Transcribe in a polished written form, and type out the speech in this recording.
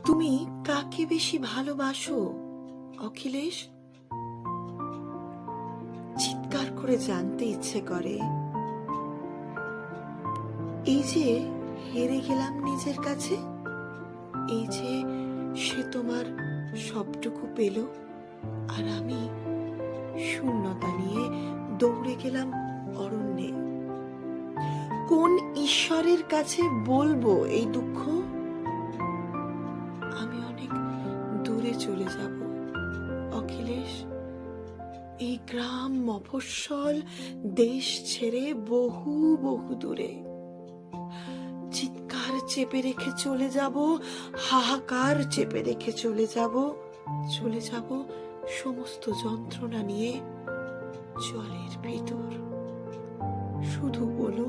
তুমি কাকে বেশি ভালোবাসো অখিলেশ? চিৎকার করে জানতে ইচ্ছে করে। এই যে হেরে গেলাম নিজের কাছে, এই যে সে তোমার সবটুকু পেল, আর আমি শূন্যতা নিয়ে দৌড়ে গেলাম অরণ্যে। কোন ঈশ্বরের কাছে বলবো এই দুঃখ? আমি অনেক দূরে চলে যাব অখিলেশ, এই গ্রাম মফস্বল দেশ ছেড়ে বহু বহু দূরে। চিৎকার চেপে রেখে চলে যাব, হাহাকার চেপে রেখে চলে যাব সমস্ত যন্ত্রণা নিয়ে জলের ভিতর। শুধু বলো